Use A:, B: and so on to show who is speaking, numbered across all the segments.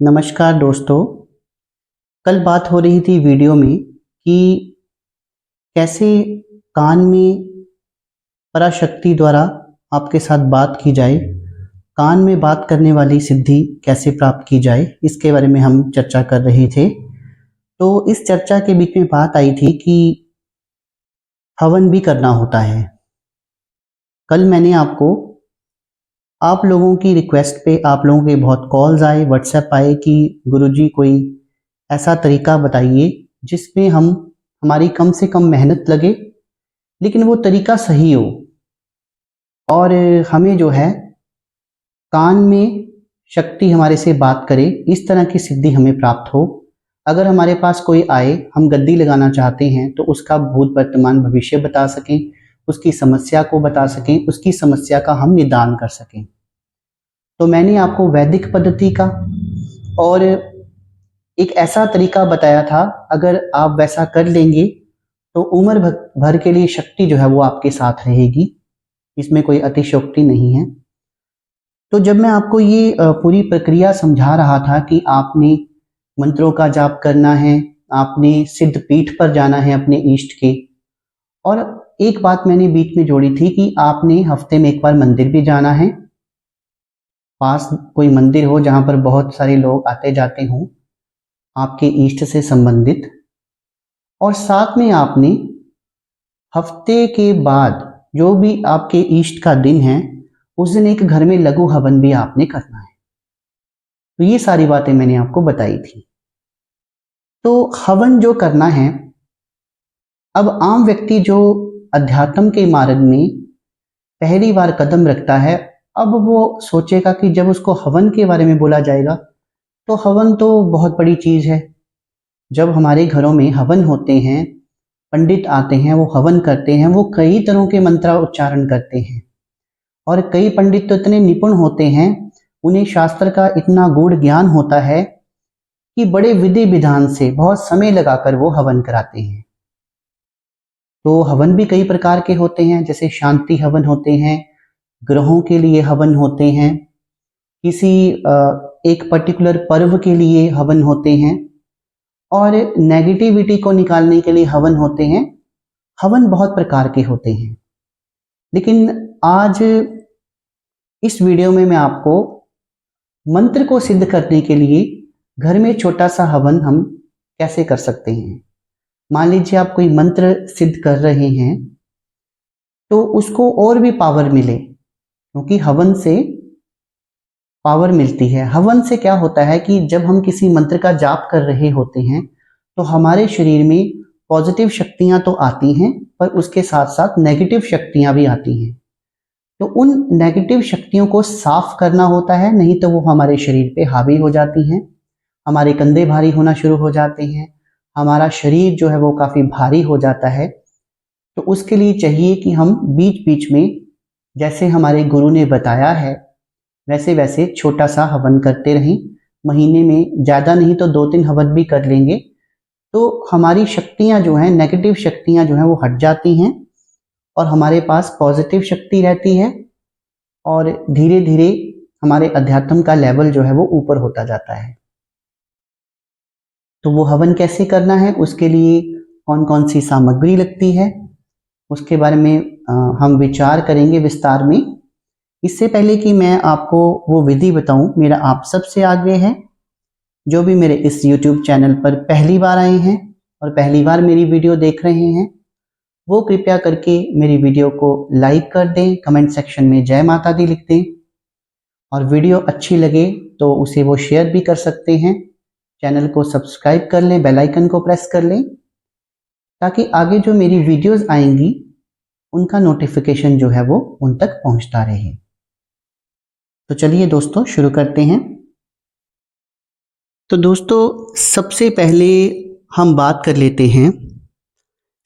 A: नमस्कार दोस्तों। कल बात हो रही थी वीडियो में कि कैसे कान में पराशक्ति द्वारा आपके साथ बात की जाए, कान में बात करने वाली सिद्धि कैसे प्राप्त की जाए, इसके बारे में हम चर्चा कर रहे थे। तो इस चर्चा के बीच में बात आई थी कि हवन भी करना होता है। कल मैंने आप लोगों की रिक्वेस्ट पे, आप लोगों के बहुत कॉल्स आए, व्हाट्सएप आए कि गुरुजी कोई ऐसा तरीका बताइए जिसमें हमारी कम से कम मेहनत लगे लेकिन वो तरीका सही हो और हमें जो है कान में शक्ति हमारे से बात करे, इस तरह की सिद्धि हमें प्राप्त हो। अगर हमारे पास कोई आए, हम गद्दी लगाना चाहते हैं तो उसका भूत वर्तमान भविष्य बता सकें, उसकी समस्या को बता सकें, उसकी समस्या का हम निदान कर सकें। तो मैंने आपको वैदिक पद्धति का और एक ऐसा तरीका बताया था, अगर आप वैसा कर लेंगे तो उम्र भर के लिए शक्ति जो है वो आपके साथ रहेगी। इसमें कोई अतिशयोक्ति नहीं है। तो जब मैं आपको ये पूरी प्रक्रिया समझा रहा था कि आपने मंत्रों का जाप करना है, आपने सिद्ध पीठ पर जाना है अपने इष्ट के, और एक बात मैंने बीच में जोड़ी थी कि आपने हफ्ते में एक बार मंदिर भी जाना है। पास कोई मंदिर हो जहां पर बहुत सारे लोग आते जाते हों आपके इष्ट से संबंधित, और साथ में आपने हफ्ते के बाद जो भी आपके इष्ट का दिन है उस दिन एक घर में लघु हवन भी आपने करना है। तो ये सारी बातें मैंने आपको बताई थी। तो हवन जो करना है, अब आम व्यक्ति जो अध्यात्म के मार्ग में पहली बार कदम रखता है, अब वो सोचेगा कि जब उसको हवन के बारे में बोला जाएगा तो हवन तो बहुत बड़ी चीज है। जब हमारे घरों में हवन होते हैं, पंडित आते हैं, वो हवन करते हैं, वो कई तरह के मंत्र उच्चारण करते हैं और कई पंडित तो इतने निपुण होते हैं, उन्हें शास्त्र का इतना गूढ़ ज्ञान होता है कि बड़े विधि विधान से बहुत समय लगाकर वो हवन कराते हैं। तो हवन भी कई प्रकार के होते हैं, जैसे शांति हवन होते हैं, ग्रहों के लिए हवन होते हैं, किसी एक पर्टिकुलर पर्व के लिए हवन होते हैं, और नेगेटिविटी को निकालने के लिए हवन होते हैं। हवन बहुत प्रकार के होते हैं, लेकिन आज इस वीडियो में मैं आपको मंत्र को सिद्ध करने के लिए घर में छोटा सा हवन हम कैसे कर सकते हैं। मान लीजिए आप कोई मंत्र सिद्ध कर रहे हैं तो उसको और भी पावर मिले, क्योंकि हवन से पावर मिलती है। हवन से क्या होता है कि जब हम किसी मंत्र का जाप कर रहे होते हैं तो हमारे शरीर में पॉजिटिव शक्तियां तो आती हैं, पर उसके साथ साथ नेगेटिव शक्तियां भी आती हैं। तो उन नेगेटिव शक्तियों को साफ करना होता है, नहीं तो वो हमारे शरीर पे हावी हो जाती हैं, हमारे कंधे भारी होना शुरू हो जाते हैं, हमारा शरीर जो है वो काफी भारी हो जाता है। तो उसके लिए चाहिए कि हम बीच बीच में, जैसे हमारे गुरु ने बताया है, वैसे वैसे छोटा सा हवन करते रहें। महीने में ज्यादा नहीं तो 2-3 हवन भी कर लेंगे तो हमारी शक्तियां जो हैं, नेगेटिव शक्तियां जो हैं वो हट जाती हैं और हमारे पास पॉजिटिव शक्ति रहती है, और धीरे धीरे हमारे अध्यात्म का लेवल जो है वो ऊपर होता जाता है। तो वो हवन कैसे करना है, उसके लिए कौन कौन सी सामग्री लगती है, उसके बारे में हम विचार करेंगे विस्तार में। इससे पहले कि मैं आपको वो विधि बताऊं, मेरा आप सबसे आग्रह है, जो भी मेरे इस YouTube चैनल पर पहली बार आए हैं और पहली बार मेरी वीडियो देख रहे हैं, वो कृपया करके मेरी वीडियो को लाइक कर दें, कमेंट सेक्शन में जय माता दी लिख दें, और वीडियो अच्छी लगे तो उसे वो शेयर भी कर सकते हैं। चैनल को सब्सक्राइब कर लें, बेल आइकन को प्रेस कर लें, ताकि आगे जो मेरी वीडियोस आएंगी उनका नोटिफिकेशन जो है वो उन तक पहुंचता रहे। तो चलिए दोस्तों शुरू करते हैं। तो दोस्तों सबसे पहले हम बात कर लेते हैं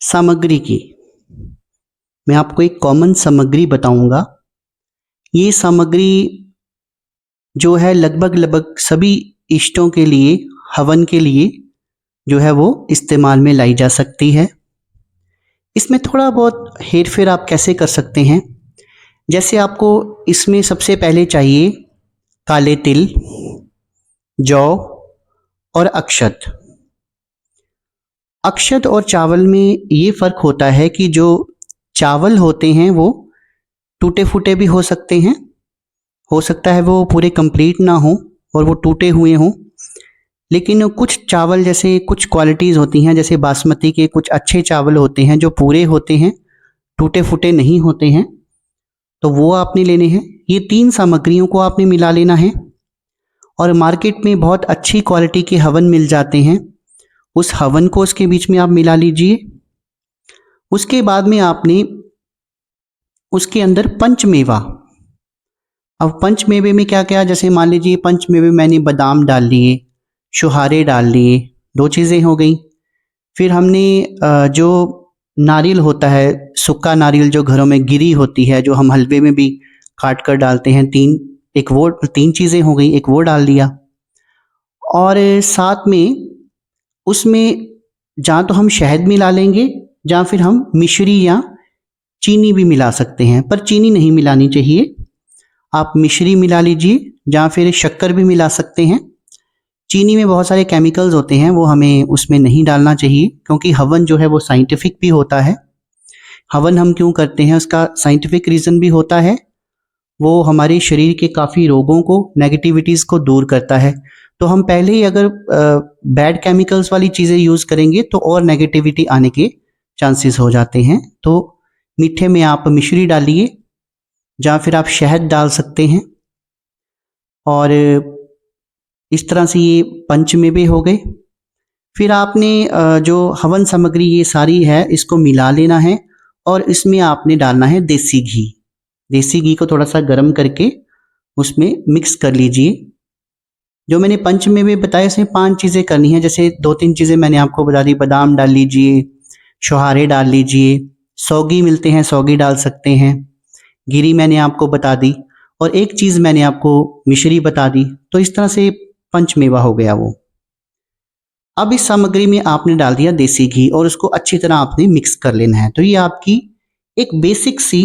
A: सामग्री की। मैं आपको एक कॉमन सामग्री बताऊंगा। ये सामग्री जो है लगभग सभी इष्टों के लिए, हवन के लिए जो है वो इस्तेमाल में लाई जा सकती है। इसमें थोड़ा बहुत हेर फेर आप कैसे कर सकते हैं, जैसे आपको इसमें सबसे पहले चाहिए काले तिल, जौ और अक्षत। अक्षत और चावल में ये फ़र्क होता है कि जो चावल होते हैं वो टूटे फूटे भी हो सकते हैं, हो सकता है वो पूरे कंप्लीट ना हो और वो टूटे हुए हों, लेकिन कुछ चावल जैसे कुछ क्वालिटीज़ होती हैं, जैसे बासमती के कुछ अच्छे चावल होते हैं जो पूरे होते हैं, टूटे फूटे नहीं होते हैं, तो वो आपने लेने हैं। ये 3 सामग्रियों को आपने मिला लेना है और मार्केट में बहुत अच्छी क्वालिटी के हवन मिल जाते हैं, उस हवन को उसके बीच में आप मिला लीजिए। उसके बाद में आपने उसके अंदर पंचमेवा, अब पंचमेवे में क्या क्या, जैसे मान लीजिए पंचमेवे मैंने बादाम डाल लिए, छुहारे डाल लिए, 2 चीज़ें हो गई। फिर हमने जो नारियल होता है, सूखा नारियल जो घरों में गिरी होती है, जो हम हलवे में भी काट कर डालते हैं, 3 चीज़ें हो गई, एक वो डाल दिया। और साथ में उसमें जहाँ तो हम शहद मिला लेंगे, जहाँ फिर हम मिश्री या चीनी भी मिला सकते हैं, पर चीनी नहीं मिलानी चाहिए, आप मिश्री मिला लीजिए, जहाँ फिर शक्कर भी मिला सकते हैं। चीनी में बहुत सारे केमिकल्स होते हैं, वो हमें उसमें नहीं डालना चाहिए, क्योंकि हवन जो है वो साइंटिफिक भी होता है। हवन हम क्यों करते हैं उसका साइंटिफिक रीज़न भी होता है, वो हमारे शरीर के काफ़ी रोगों को, नेगेटिविटीज़ को दूर करता है। तो हम पहले ही अगर बैड केमिकल्स वाली चीज़ें यूज़ करेंगे तो और नेगेटिविटी आने के चांसेस हो जाते हैं। तो मीठे में आप मिश्री डालिए, या फिर आप शहद डाल सकते हैं। और इस तरह से ये पंचमेवे हो गए। फिर आपने जो हवन सामग्री ये सारी है इसको मिला लेना है और इसमें आपने डालना है देसी घी। देसी घी को थोड़ा सा गर्म करके उसमें मिक्स कर लीजिए। जो मैंने पंचमेवे बताए इसमें 5 चीज़ें करनी है, जैसे 2-3 चीज़ें मैंने आपको बता दी, बादाम डाल लीजिए, छुहारे डाल लीजिए, सौगी मिलते हैं सौगी डाल सकते हैं, गिरी मैंने आपको बता दी, और एक चीज़ मैंने आपको मिश्री बता दी। तो इस तरह से पंचमेवा हो गया वो। अब इस सामग्री में आपने डाल दिया देसी घी और उसको अच्छी तरह आपने मिक्स कर लेना है। तो ये आपकी एक बेसिक सी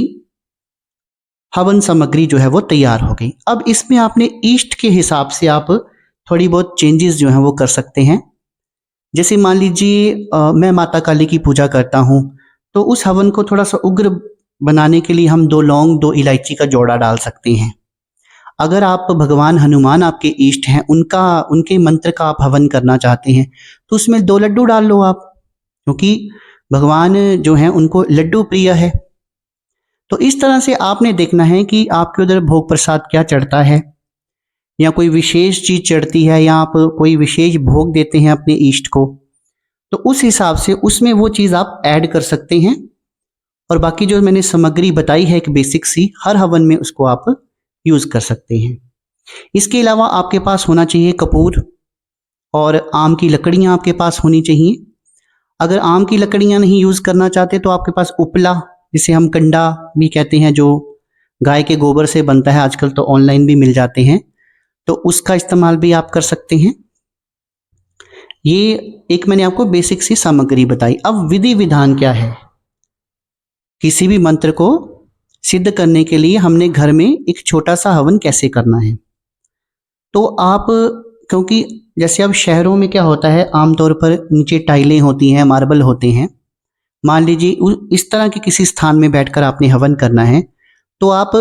A: हवन सामग्री जो है वो तैयार हो गई। अब इसमें आपने ईष्ट के हिसाब से आप थोड़ी बहुत चेंजेस जो हैं वो कर सकते हैं। जैसे मान लीजिए मैं माता काली की पूजा करता हूँ, तो उस हवन को थोड़ा सा उग्र बनाने के लिए हम 2 लौंग 2 इलायची का जोड़ा डाल सकते हैं। अगर आप भगवान हनुमान आपके इष्ट हैं, उनके मंत्र का आप हवन करना चाहते हैं, तो उसमें 2 लड्डू डाल लो आप, क्योंकि भगवान जो हैं उनको लड्डू प्रिय है। तो इस तरह से आपने देखना है कि आपके उधर भोग प्रसाद क्या चढ़ता है, या कोई विशेष चीज़ चढ़ती है, या आप कोई विशेष भोग देते हैं अपने इष्ट को, तो उस हिसाब से उसमें वो चीज़ आप ऐड कर सकते हैं। और बाकी जो मैंने सामग्री बताई है एक बेसिक सी, हर हवन में उसको आप यूज़ कर सकते हैं। इसके अलावा आपके पास होना चाहिए कपूर, और आम की लकड़ियाँ आपके पास होनी चाहिए। अगर आम की लकड़ियाँ नहीं यूज़ करना चाहते तो आपके पास उपला, जिसे हम कंडा भी कहते हैं, जो गाय के गोबर से बनता है, आजकल तो ऑनलाइन भी मिल जाते हैं, तो उसका इस्तेमाल भी आप कर सकते हैं। ये एक मैंने आपको बेसिक सी सामग्री बताई। अब विधि विधान क्या है, किसी भी मंत्र को सिद्ध करने के लिए हमने घर में एक छोटा सा हवन कैसे करना है। तो आप, क्योंकि जैसे अब शहरों में क्या होता है, आमतौर पर नीचे टाइलें होती हैं, मार्बल होते हैं, मान लीजिए इस तरह के किसी स्थान में बैठकर आपने हवन करना है, तो आप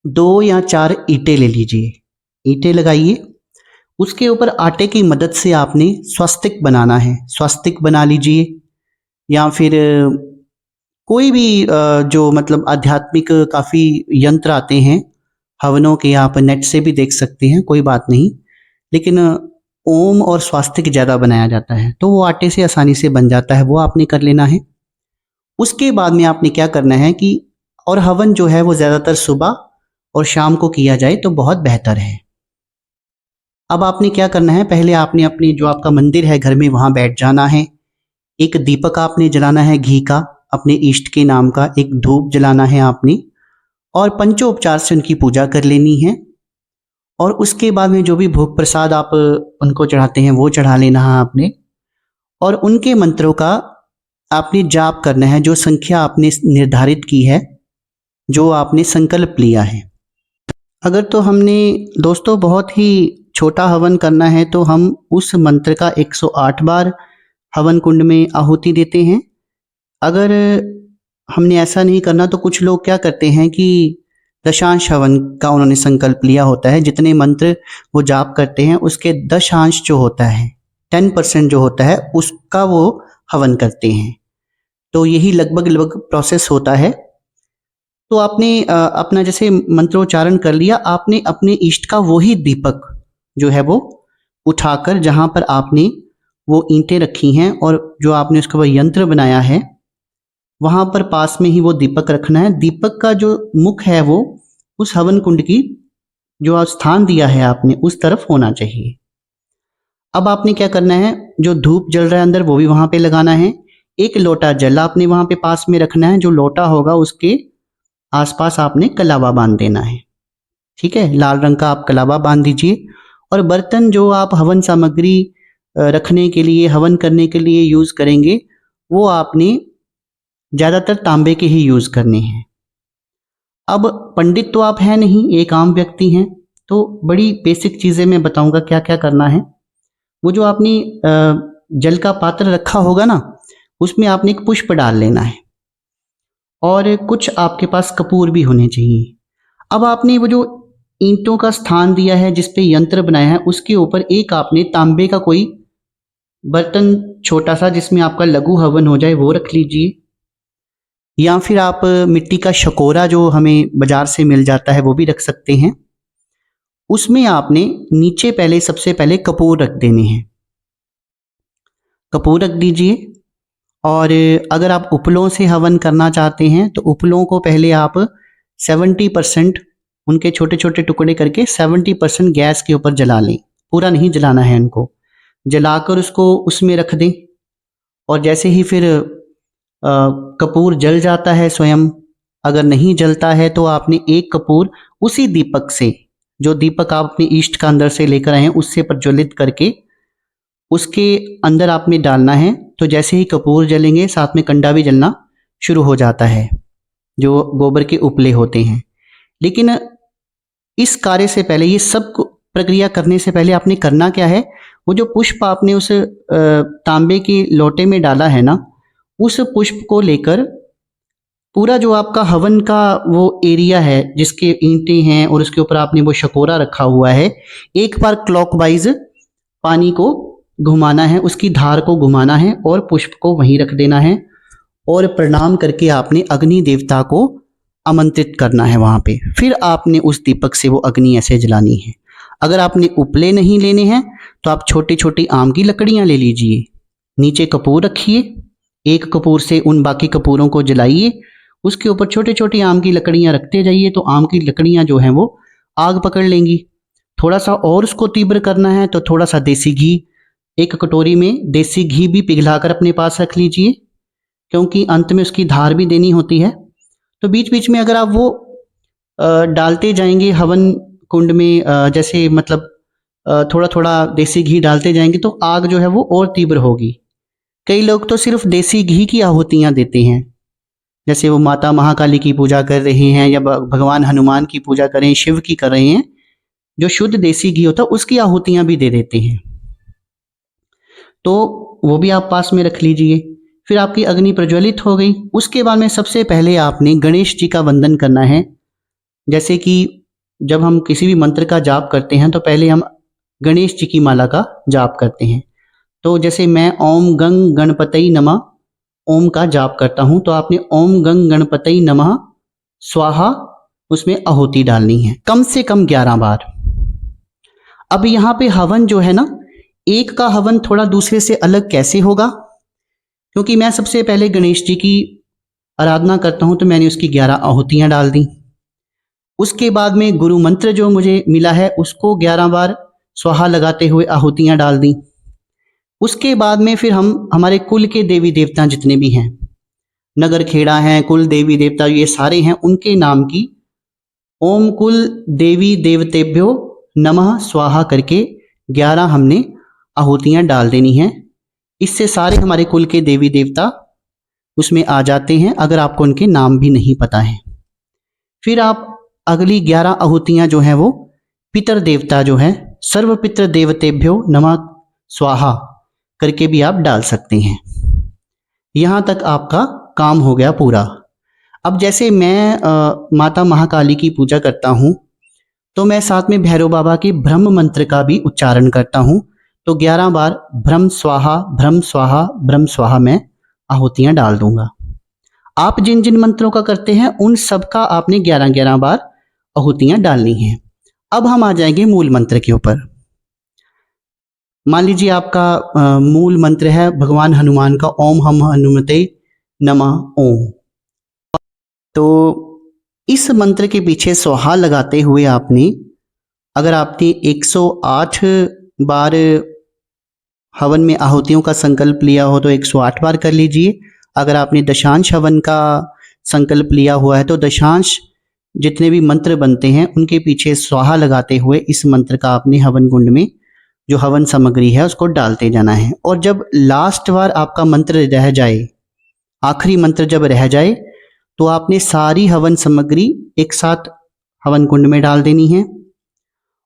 A: 2 या 4 ईंटें ले लीजिए, ईंटें लगाइए, उसके ऊपर आटे की मदद से आपने स्वस्तिक बनाना है, स्वस्तिक बना लीजिए। या फिर कोई भी जो मतलब आध्यात्मिक काफ़ी यंत्र आते हैं हवनों के, आप नेट से भी देख सकते हैं, कोई बात नहीं, लेकिन ओम और स्वास्तिक ज़्यादा बनाया जाता है, तो वो आटे से आसानी से बन जाता है, वो आपने कर लेना है। उसके बाद में आपने क्या करना है कि, और हवन जो है वो ज़्यादातर सुबह और शाम को किया जाए तो बहुत बेहतर है। अब आपने क्या करना है, पहले आपने अपनी जो आपका मंदिर है घर में वहाँ बैठ जाना है, एक दीपक आपने जलाना है घी का, अपने इष्ट के नाम का एक धूप जलाना है आपने, और पंचोपचार से उनकी पूजा कर लेनी है। और उसके बाद में जो भी भोग प्रसाद आप उनको चढ़ाते हैं वो चढ़ा लेना है आपने, और उनके मंत्रों का आपने जाप करना है, जो संख्या आपने निर्धारित की है, जो आपने संकल्प लिया है। अगर तो हमने दोस्तों बहुत ही छोटा हवन करना है तो हम उस मंत्र का 108 बार हवन कुंड में आहुति देते हैं। अगर हमने ऐसा नहीं करना तो कुछ लोग क्या करते हैं कि दशांश हवन का उन्होंने संकल्प लिया होता है। जितने मंत्र वो जाप करते हैं उसके दशांश जो होता है 10% जो होता है उसका वो हवन करते हैं। तो यही लगभग प्रोसेस होता है। तो आपने अपना जैसे मंत्रोच्चारण कर लिया, आपने अपने इष्ट का वही दीपक जो है वो उठाकर जहाँ पर आपने वो ईंटें रखी हैं और जो आपने उसका वो यंत्र बनाया है वहाँ पर पास में ही वो दीपक रखना है। दीपक का जो मुख है वो उस हवन कुंड की जो स्थान दिया है आपने उस तरफ होना चाहिए। अब आपने क्या करना है, जो धूप जल रहा है अंदर वो भी वहाँ पे लगाना है। एक लोटा जल आपने वहाँ पे पास में रखना है। जो लोटा होगा उसके आसपास आपने कलावा बांध देना है। ठीक है, लाल रंग का आप कलावा बांध दीजिए। और बर्तन जो आप हवन सामग्री रखने के लिए, हवन करने के लिए यूज करेंगे वो आपने ज्यादातर तांबे के ही यूज करने हैं। अब पंडित तो आप हैं नहीं, एक आम व्यक्ति हैं, तो बड़ी बेसिक चीजें मैं बताऊंगा क्या क्या करना है। वो जो आपने जल का पात्र रखा होगा ना, उसमें आपने एक पुष्प डाल लेना है और कुछ आपके पास कपूर भी होने चाहिए। अब आपने वो जो ईंटों का स्थान दिया है जिस पे यंत्र बनाया है उसके ऊपर एक आपने तांबे का कोई बर्तन छोटा सा जिसमें आपका लघु हवन हो जाए वो रख लीजिए। या फिर आप मिट्टी का शकोरा जो हमें बाजार से मिल जाता है वो भी रख सकते हैं। उसमें आपने नीचे पहले सबसे पहले कपूर रख देने हैं। कपूर रख दीजिए। और अगर आप उपलों से हवन करना चाहते हैं तो उपलों को पहले आप 70% उनके छोटे छोटे टुकड़े करके 70% गैस के ऊपर जला लें। पूरा नहीं जलाना है, इनको जलाकर उसको उसमें रख दें। और जैसे ही फिर कपूर जल जाता है स्वयं, अगर नहीं जलता है तो आपने एक कपूर उसी दीपक से, जो दीपक आप अपने ईष्ट का अंदर से लेकर आए हैं उससे प्रज्वलित करके उसके अंदर आपने डालना है। तो जैसे ही कपूर जलेंगे साथ में कंडा भी जलना शुरू हो जाता है, जो गोबर के उपले होते हैं। लेकिन इस कार्य से पहले, ये सब प्रक्रिया करने से पहले आपने करना क्या है, वो जो पुष्प आपने उस तांबे के लोटे में डाला है ना, उस पुष्प को लेकर पूरा जो आपका हवन का वो एरिया है जिसके ईंटें हैं और उसके ऊपर आपने वो शकोरा रखा हुआ है, एक बार क्लॉकवाइज पानी को घुमाना है, उसकी धार को घुमाना है और पुष्प को वहीं रख देना है। और प्रणाम करके आपने अग्नि देवता को आमंत्रित करना है वहां पे। फिर आपने उस दीपक से वो अग्नि ऐसे जलानी है। अगर आपने उपले नहीं लेने हैं तो आप छोटी छोटी आम की लकड़ियां ले लीजिए, नीचे कपूर रखिए, एक कपूर से उन बाकी कपूरों को जलाइए, उसके ऊपर छोटी छोटी आम की लकड़ियां रखते जाइए तो आम की लकड़ियां जो हैं वो आग पकड़ लेंगी। थोड़ा सा और उसको तीव्र करना है तो थोड़ा सा देसी घी, एक कटोरी में देसी घी भी पिघलाकर अपने पास रख लीजिए, क्योंकि अंत में उसकी धार भी देनी होती है। तो बीच बीच में अगर आप वो डालते जाएंगे हवन कुंड में, जैसे मतलब थोड़ा थोड़ा देसी घी डालते जाएंगे तो आग जो है वो और तीव्र होगी। कई लोग तो सिर्फ देसी घी की आहुतियां देते हैं, जैसे वो माता महाकाली की पूजा कर रहे हैं या भगवान हनुमान की पूजा कर रहे हैं, शिव की कर रहे हैं, जो शुद्ध देसी घी होता है उसकी आहुतियां भी दे देते हैं। तो वो भी आप पास में रख लीजिए। फिर आपकी अग्नि प्रज्वलित हो गई। उसके बाद में सबसे पहले आपने गणेश जी का वंदन करना है। जैसे कि जब हम किसी भी मंत्र का जाप करते हैं तो पहले हम गणेश जी की माला का जाप करते हैं। तो जैसे मैं ओम गंग गणपतये नमः ओम का जाप करता हूं, तो आपने ओम गंग गणपतये नमः स्वाहा उसमें आहुति डालनी है, कम से कम 11 बार। अब यहाँ पे हवन जो है ना, एक का हवन थोड़ा दूसरे से अलग कैसे होगा, क्योंकि मैं सबसे पहले गणेश जी की आराधना करता हूं तो मैंने उसकी 11 आहुतियां डाल दी। उसके बाद में गुरु मंत्र जो मुझे मिला है उसको 11 बार स्वाहा लगाते हुए आहुतियां डाल दी। उसके बाद में फिर हम हमारे कुल के देवी देवता जितने भी हैं, नगर खेड़ा हैं, कुल देवी देवता ये सारे हैं, उनके नाम की ओम कुल देवी देवतेभ्यो नमः स्वाहा करके 11 हमने आहुतियां डाल देनी हैं। इससे सारे हमारे कुल के देवी देवता उसमें आ जाते हैं, अगर आपको उनके नाम भी नहीं पता है। फिर आप अगली 11 आहुतियां जो हैं वो पितर देवता जो है सर्व पितृ देवतेभ्यो नमः स्वाहा करके भी आप डाल सकते हैं। यहाँ तक आपका काम हो गया पूरा। अब जैसे मैं माता महाकाली की पूजा करता हूँ तो मैं साथ में भैरव बाबा के ब्रह्म मंत्र का भी उच्चारण करता हूँ। तो 11 बार ब्रह्म स्वाहा ब्रह्म स्वाहा ब्रह्म स्वाहा मैं आहुतियाँ डाल दूंगा। आप जिन जिन मंत्रों का करते हैं उन सब का आपने 11-11 बार आहुतियाँ डालनी हैं। अब हम आ जाएंगे मूल मंत्र के ऊपर। मान लीजिए आपका मूल मंत्र है भगवान हनुमान का ओम हम हनुमते नमः ओम। तो इस मंत्र के पीछे स्वाहा लगाते हुए आपने, अगर आपने 108 बार हवन में आहुतियों का संकल्प लिया हो तो 108 बार कर लीजिए। अगर आपने दशांश हवन का संकल्प लिया हुआ है तो दशांश जितने भी मंत्र बनते हैं उनके पीछे स्वाहा लगाते हुए इस मंत्र का आपने हवन कुंड में जो हवन सामग्री है उसको डालते जाना है। और जब लास्ट बार आपका मंत्र रह जाए, आखिरी मंत्र जब रह जाए, तो आपने सारी हवन सामग्री एक साथ हवन कुंड में डाल देनी है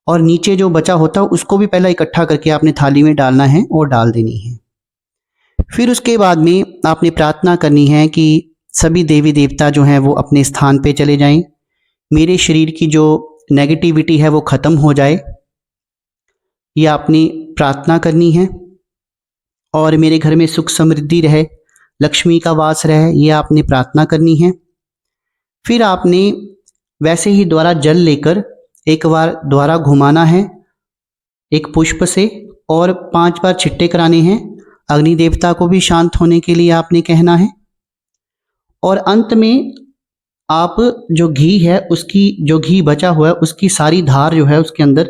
A: और नीचे जो बचा होता है उसको भी पहले इकट्ठा करके आपने थाली में डालना है और डाल देनी है। फिर उसके बाद में आपने प्रार्थना करनी है कि सभी देवी देवता जो हैं वो अपने स्थान पे चले जाएं, मेरे शरीर की जो नेगेटिविटी है वो ख़त्म हो जाए, ये आपने प्रार्थना करनी है। और मेरे घर में सुख समृद्धि रहे, लक्ष्मी का वास रहे, ये आपने प्रार्थना करनी है। फिर आपने वैसे ही द्वारा जल लेकर एक बार द्वारा घुमाना है एक पुष्प से और 5 बार छिट्टे कराने हैं। अग्नि देवता को भी शांत होने के लिए आपने कहना है। और अंत में आप जो घी है उसकी, जो घी बचा हुआ है उसकी सारी धार जो है उसके अंदर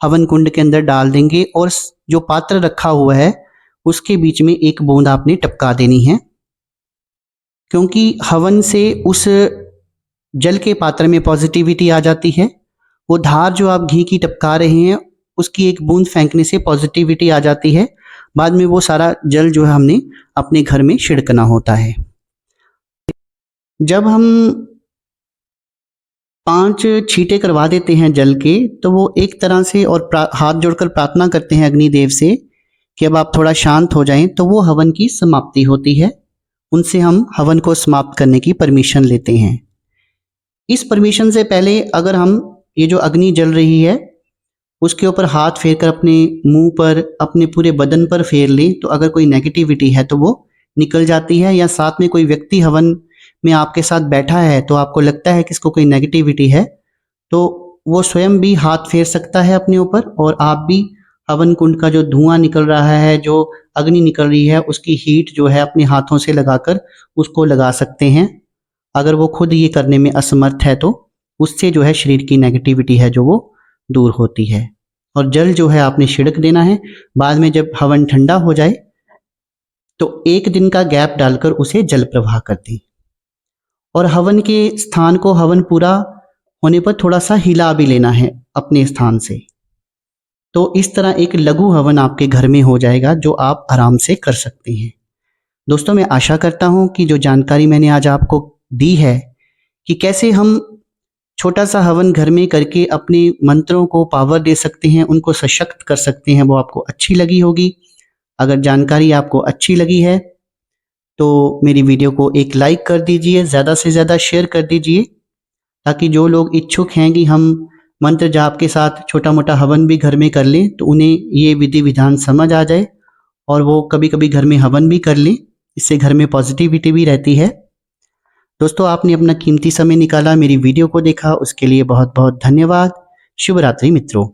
A: हवन कुंड के अंदर डाल देंगे और जो पात्र रखा हुआ है उसके बीच में एक बूंद आपने टपका देनी है, क्योंकि हवन से उस जल के पात्र में पॉजिटिविटी आ जाती है। वो धार जो आप घी की टपका रहे हैं उसकी एक बूंद फेंकने से पॉजिटिविटी आ जाती है। बाद में वो सारा जल जो है हमने अपने घर में छिड़कना होता है। जब हम 5 छींटे करवा देते हैं जल के तो वो एक तरह से और हाथ जोड़कर प्रार्थना करते हैं अग्निदेव से कि अब आप थोड़ा शांत हो जाएं, तो वो हवन की समाप्ति होती है। उनसे हम हवन को समाप्त करने की परमिशन लेते हैं। इस परमिशन से पहले अगर हम ये जो अग्नि जल रही है उसके ऊपर हाथ फेर कर अपने मुंह पर, अपने पूरे बदन पर फेर लें, तो अगर कोई नेगेटिविटी है तो वो निकल जाती है। या साथ में कोई व्यक्ति हवन में आपके साथ बैठा है तो आपको लगता है कि इसको कोई नेगेटिविटी है, तो वो स्वयं भी हाथ फेर सकता है अपने ऊपर और आप भी हवन कुंड का जो धुआं निकल रहा है, जो अग्नि निकल रही है, उसकी हीट जो है अपने हाथों से लगाकर उसको लगा सकते हैं। अगर वो खुद ये करने में असमर्थ है तो उससे जो है शरीर की नेगेटिविटी है जो वो दूर होती है। और जल जो है आपने छिड़क देना है। बाद में जब हवन ठंडा हो जाए तो 1 दिन का गैप डालकर उसे जल प्रवाह कर दें और हवन के स्थान को हवन पूरा होने पर थोड़ा सा हिला भी लेना है अपने स्थान से। तो इस तरह एक लघु हवन आपके घर में हो जाएगा जो आप आराम से कर सकते हैं। दोस्तों, मैं आशा करता हूं कि जो जानकारी मैंने आज आपको दी है कि कैसे हम छोटा सा हवन घर में करके अपने मंत्रों को पावर दे सकते हैं, उनको सशक्त कर सकते हैं, वो आपको अच्छी लगी होगी। अगर जानकारी आपको अच्छी लगी है तो मेरी वीडियो को एक लाइक कर दीजिए, ज़्यादा से ज़्यादा शेयर कर दीजिए, ताकि जो लोग इच्छुक हैं कि हम मंत्र जाप के साथ छोटा मोटा हवन भी घर में कर लें तो उन्हें ये विधि विधान समझ आ जाए और वो कभी कभी घर में हवन भी कर लें। इससे घर में पॉजिटिविटी भी रहती है। दोस्तों, आपने अपना कीमती समय निकाला, मेरी वीडियो को देखा, उसके लिए बहुत बहुत धन्यवाद। शुभ रात्रि मित्रों।